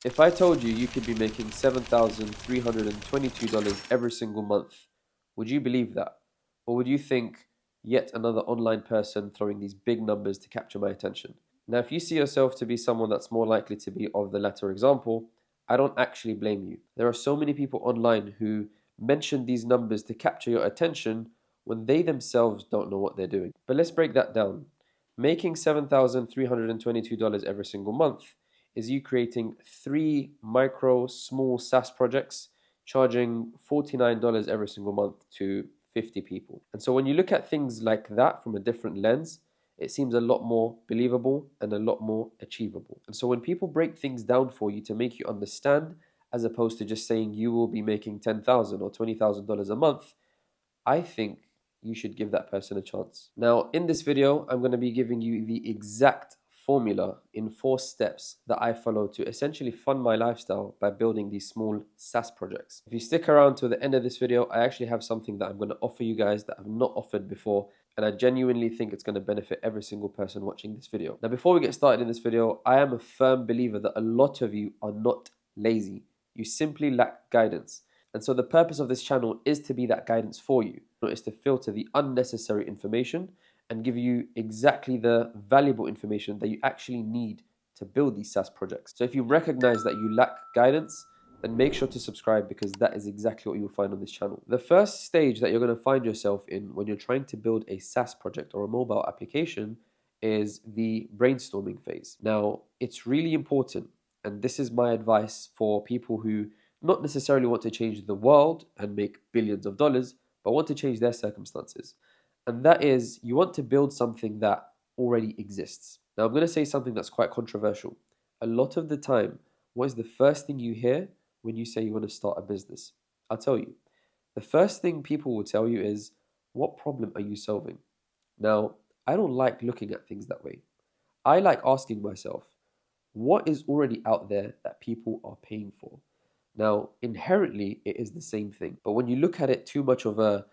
If I told you you could be making $7,322 every single month, would you believe that? Or would you think yet another online person throwing these big numbers to capture my attention? Now, if you see yourself to be someone that's more likely to be of the latter example, I don't actually blame you. There are so many people online who mention these numbers to capture your attention when they themselves don't know what they're doing. But let's break that down. Making $7,322 every single month is you creating 3 small SaaS projects, charging $49 every single month to 50 people. And so when you look at things like that from a different lens, it seems a lot more believable and a lot more achievable. And so when people break things down for you to make you understand, as opposed to just saying you will be making $10,000 or $20,000 a month, I think you should give that person a chance. Now, in this video, I'm going to be giving you the exact formula in 4 steps that I follow to essentially fund my lifestyle by building these small SaaS projects. If you stick around to the end of this video, I actually have something that I'm going to offer you guys that I've not offered before, and I genuinely think it's going to benefit every single person watching this video. Now, before we get started in this video, I am a firm believer that a lot of you are not lazy. You simply lack guidance. And so the purpose of this channel is to be that guidance for you. Is to filter the unnecessary information and give you exactly the valuable information that you actually need to build these SaaS projects. So if you recognize that you lack guidance, then make sure to subscribe, because that is exactly what you will find on this channel. The first stage that you're going to find yourself in when you're trying to build a SaaS project or a mobile application is the brainstorming phase. Now, it's really important, and this is my advice for people who not necessarily want to change the world and make billions of dollars, but want to change their circumstances. And that is, you want to build something that already exists. Now, I'm going to say something that's quite controversial. A lot of the time, what is the first thing you hear when you say you want to start a business? I'll tell you. The first thing people will tell you is, what problem are you solving? Now, I don't like looking at things that way. I like asking myself, what is already out there that people are paying for? Now, inherently, it is the same thing. But when you look at it too much of a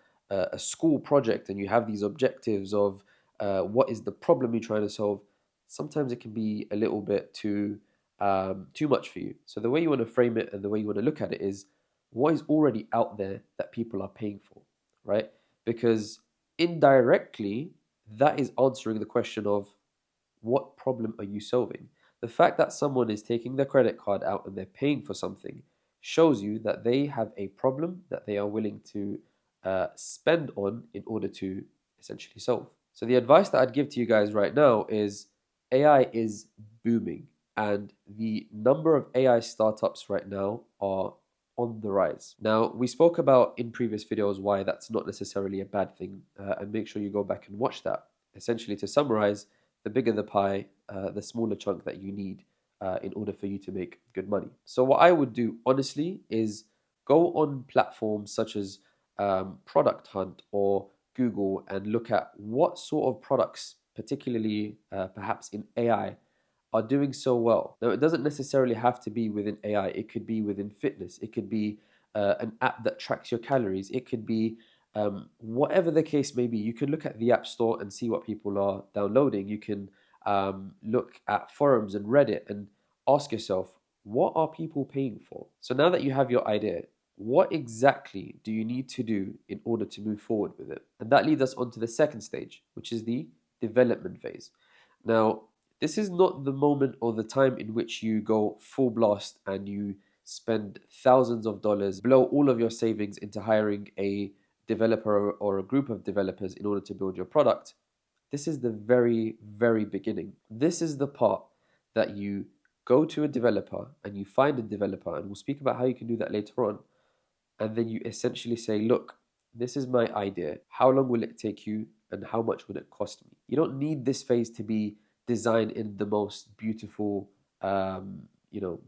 school project and you have these objectives of what is the problem you're trying to solve, sometimes it can be a little bit too much for you. So the way you want to frame it and the way you want to look at it is, what is already out there that people are paying for, right? Because indirectly, that is answering the question of, what problem are you solving? The fact that someone is taking their credit card out and they're paying for something shows you that they have a problem that they are willing to spend on in order to essentially solve. So the advice that I'd give to you guys right now is, AI is booming, and the number of AI startups right now are on the rise. Now, we spoke about in previous videos why that's not necessarily a bad thing, and make sure you go back and watch that. Essentially, to summarize, the bigger the pie, the smaller chunk that you need in order for you to make good money. So what I would do, honestly, is go on platforms such as Product Hunt or Google and look at what sort of products, particularly perhaps in AI, are doing so well. Now, it doesn't necessarily have to be within AI. It could be within fitness. It could be an app that tracks your calories. It could be whatever the case may be. You can look at the App Store and see what people are downloading. You can look at forums and Reddit and ask yourself, what are people paying for? So now that you have your idea, what exactly do you need to do in order to move forward with it? And that leads us on to the second stage, which is the development phase. Now, this is not the moment or the time in which you go full blast and you spend thousands of dollars, blow all of your savings into hiring a developer or a group of developers in order to build your product. This is the very, very beginning. This is the part that you go to a developer and you find a developer, and we'll speak about how you can do that later on. And then you essentially say, look, this is my idea. How long will it take you and how much would it cost me? You don't need this phase to be designed in the most beautiful,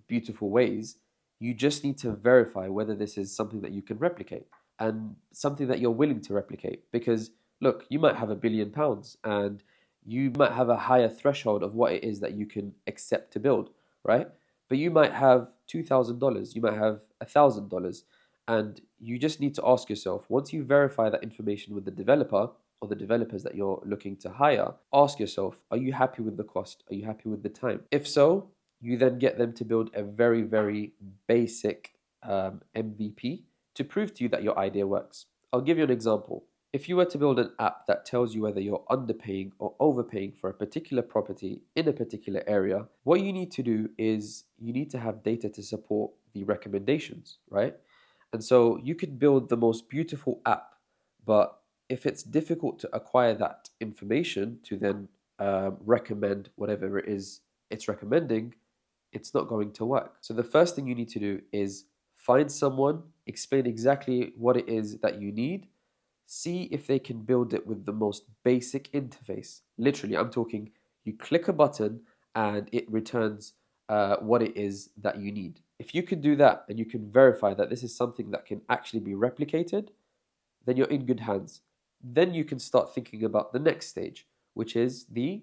beautiful ways. You just need to verify whether this is something that you can replicate and something that you're willing to replicate. Because look, you might have £1 billion and you might have a higher threshold of what it is that you can accept to build, right? But you might have $2,000, you might have $1,000, and you just need to ask yourself, once you verify that information with the developer or the developers that you're looking to hire, ask yourself, are you happy with the cost? Are you happy with the time? If so, You then get them to build a very, very basic MVP to prove to you that your idea works. I'll give you an example. If you were to build an app that tells you whether you're underpaying or overpaying for a particular property in a particular area, what you need to do is you need to have data to support the recommendations, right? And so you could build the most beautiful app, but if it's difficult to acquire that information to then recommend whatever it is it's recommending, it's not going to work. So the first thing you need to do is find someone, explain exactly what it is that you need, see if they can build it with the most basic interface. Literally, I'm talking you click a button and it returns what it is that you need. If you can do that and you can verify that this is something that can actually be replicated, then you're in good hands. Then you can start thinking about the next stage, which is the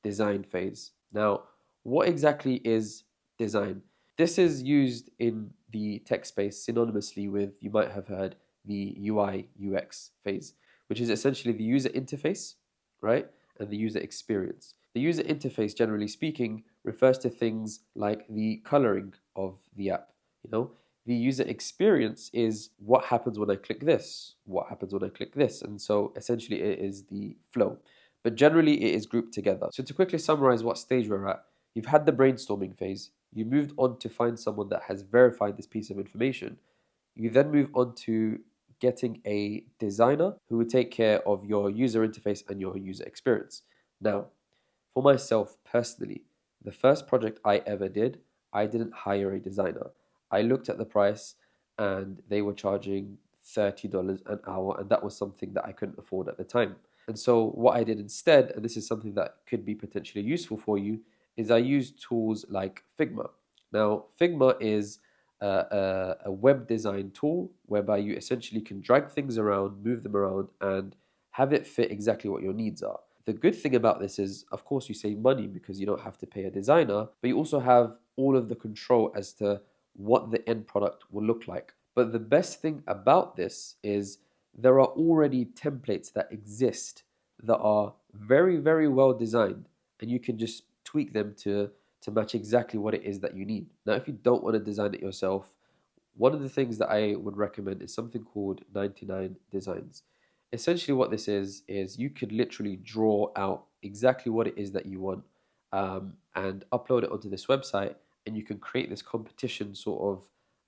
design phase. Now, what exactly is design? This is used in the tech space synonymously with, you might have heard, the UI UX phase, which is essentially the user interface, right? And the user experience. The user interface, generally speaking, refers to things like the coloring of the app. The user experience is what happens when I click this, what happens when I click this. And so essentially it is the flow. But generally it is grouped together. So to quickly summarize what stage we're at, you've had the brainstorming phase, you moved on to find someone that has verified this piece of information. You then move on to getting a designer who would take care of your user interface and your user experience. Now, for myself personally, the first project I ever did, I didn't hire a designer. I looked at the price and they were charging $30 an hour, and that was something that I couldn't afford at the time. And so what I did instead, and this is something that could be potentially useful for you, is I used tools like Figma. Now, Figma is a web design tool whereby you essentially can drag things around, move them around, and have it fit exactly what your needs are. The good thing about this is, of course, you save money because you don't have to pay a designer, but you also have all of the control as to what the end product will look like. But the best thing about this is there are already templates that exist that are very, very well designed, and you can just tweak them to match exactly what it is that you need. Now, if you don't want to design it yourself, one of the things that I would recommend is something called 99 Designs. Essentially, what this is you could literally draw out exactly what it is that you want and upload it onto this website, and you can create this competition sort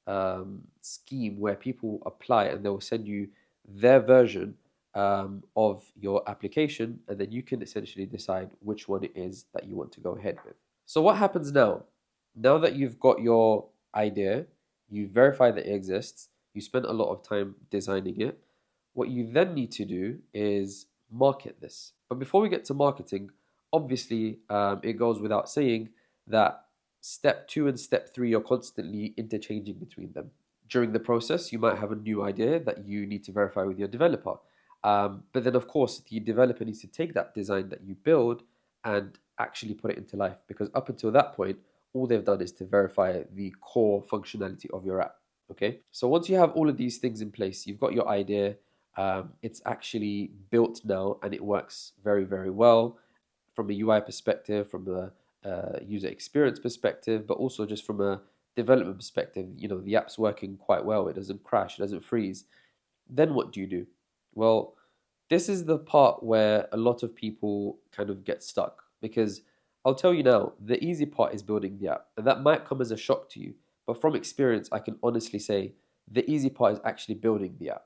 of scheme where people apply and they will send you their version of your application, and then you can essentially decide which one it is that you want to go ahead with. So what happens now? Now that you've got your idea, you verify that it exists, you spent a lot of time designing it, what you then need to do is market this. But before we get to marketing, obviously it goes without saying that step 2 and step 3 are constantly interchanging between them. During the process, you might have a new idea that you need to verify with your developer. But then, of course, the developer needs to take that design that you build and actually put it into life, because up until that point, all they've done is to verify the core functionality of your app. Okay, so once you have all of these things in place, you've got your idea, it's actually built now and it works very, very well from a UI perspective, from a user experience perspective, but also just from a development perspective. The app's working quite well, it doesn't crash, it doesn't freeze. Then what do you do? Well, this is the part where a lot of people kind of get stuck, because I'll tell you now, the easy part is building the app, and that might come as a shock to you, but from experience, I can honestly say the easy part is actually building the app.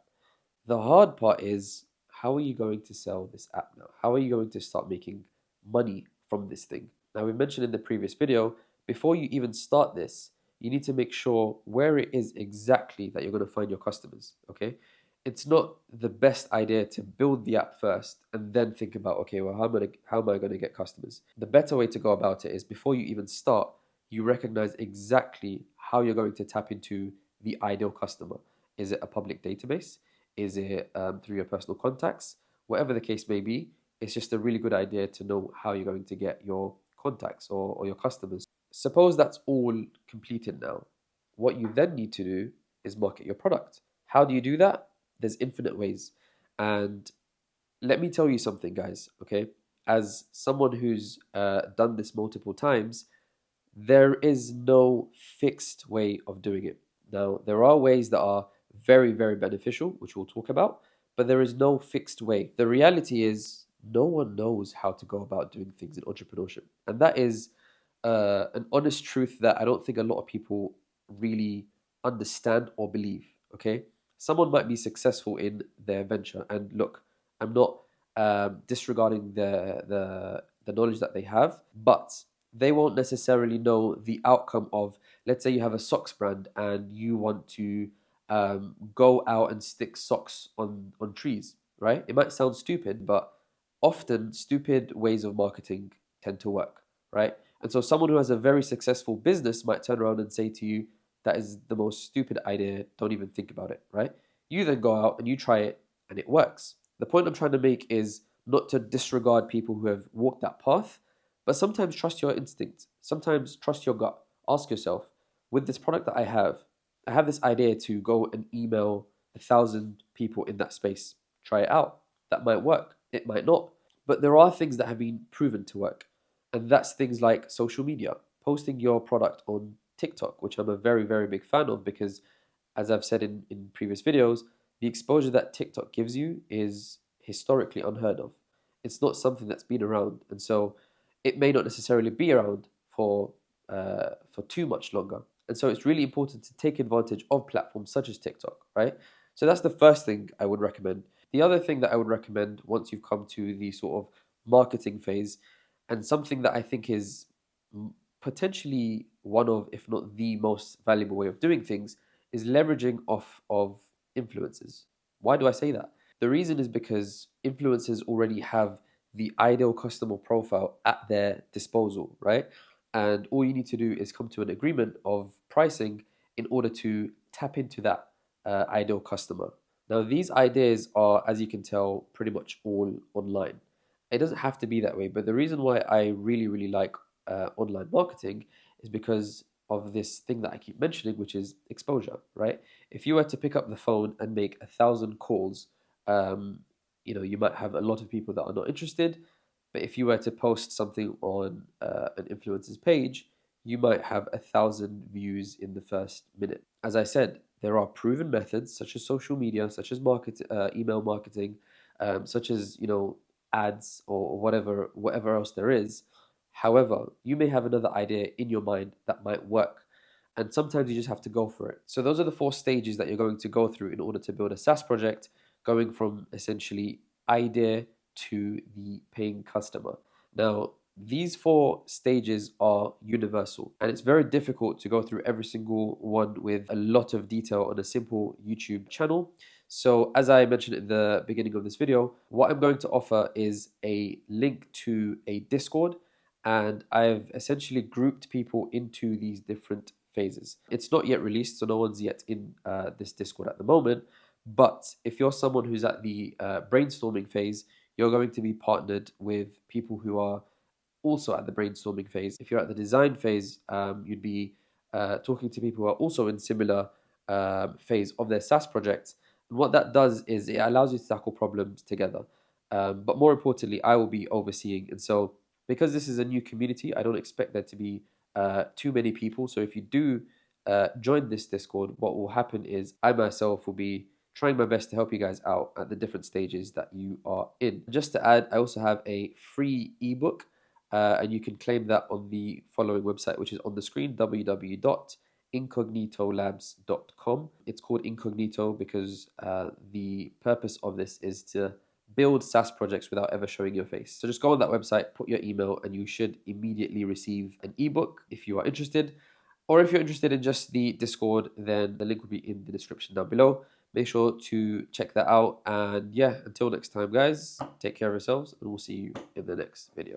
The hard part is, how are you going to sell this app now? How are you going to start making money from this thing? Now, we mentioned in the previous video, before you even start this, you need to make sure where it is exactly that you're going to find your customers, okay? It's not the best idea to build the app first and then think about, okay, well, how am I going to get customers? The better way to go about it is, before you even start, you recognize exactly how you're going to tap into the ideal customer. Is it a public database? Is it through your personal contacts? Whatever the case may be, it's just a really good idea to know how you're going to get your contacts or your customers. Suppose that's all completed now. What you then need to do is market your product. How do you do that? There's infinite ways. And let me tell you something, guys, okay? As someone who's done this multiple times, there is no fixed way of doing it. Now, there are ways that are very, very beneficial, which we'll talk about, but there is no fixed way. The reality is, no one knows how to go about doing things in entrepreneurship. And that is an honest truth that I don't think a lot of people really understand or believe. Okay, someone might be successful in their venture, and look, I'm not disregarding the knowledge that they have, but they won't necessarily know the outcome of. Let's say you have a socks brand and you want to go out and stick socks on trees, right? It might sound stupid, but often stupid ways of marketing tend to work, right? And so someone who has a very successful business might turn around and say to you, that is the most stupid idea. Don't even think about it, right? You then go out and you try it and it works. The point I'm trying to make is not to disregard people who have walked that path, but sometimes trust your instinct. Sometimes trust your gut. Ask yourself, with this product that I have this idea to go and email 1,000 people in that space. Try it out. That might work. It might not. But there are things that have been proven to work. And that's things like social media, posting your product on TikTok, which I'm a very, very big fan of because, as I've said in previous videos, the exposure that TikTok gives you is historically unheard of. It's not something that's been around. And so it may not necessarily be around for too much longer. And so it's really important to take advantage of platforms such as TikTok, right? So that's the first thing I would recommend. The other thing that I would recommend once you've come to the sort of marketing phase, and something that I think is potentially one of, if not the most valuable way of doing things, is leveraging off of influencers. Why do I say that? The reason is because influencers already have the ideal customer profile at their disposal, right? And all you need to do is come to an agreement of pricing in order to tap into that ideal customer. Now, these ideas are, as you can tell, pretty much all online. It doesn't have to be that way, but the reason why I really, really like online marketing is because of this thing that I keep mentioning, which is exposure, right? If you were to pick up the phone and make 1,000 calls, you might have a lot of people that are not interested. But if you were to post something on an influencer's page, you might have 1,000 views in the first minute. As I said, there are proven methods such as social media, such as email marketing, such as ads or whatever else there is. However, you may have another idea in your mind that might work. And sometimes you just have to go for it. So those are the 4 stages that you're going to go through in order to build a SaaS project, going from essentially idea to the paying customer. Now, these 4 stages are universal, and it's very difficult to go through every single one with a lot of detail on a simple YouTube channel. So as I mentioned in the beginning of this video, what I'm going to offer is a link to a Discord, and I've essentially grouped people into these different phases. It's not yet released, so no one's yet in this Discord at the moment. But if you're someone who's at the brainstorming phase, you're going to be partnered with people who are also at the brainstorming phase. If you're at the design phase, you'd be talking to people who are also in similar phase of their SaaS projects. And what that does is it allows you to tackle problems together. But more importantly, I will be overseeing. And so because this is a new community, I don't expect there to be too many people. So if you do join this Discord, what will happen is I myself will be trying my best to help you guys out at the different stages that you are in. Just to add, I also have a free ebook, and you can claim that on the following website, which is on the screen, www.incognitolabs.com. It's called Incognito because the purpose of this is to build SaaS projects without ever showing your face. So just go on that website, put your email, and you should immediately receive an ebook if you are interested. Or if you're interested in just the Discord, then the link will be in the description down below. Make sure to check that out. And yeah, until next time, guys, take care of yourselves, and we'll see you in the next video.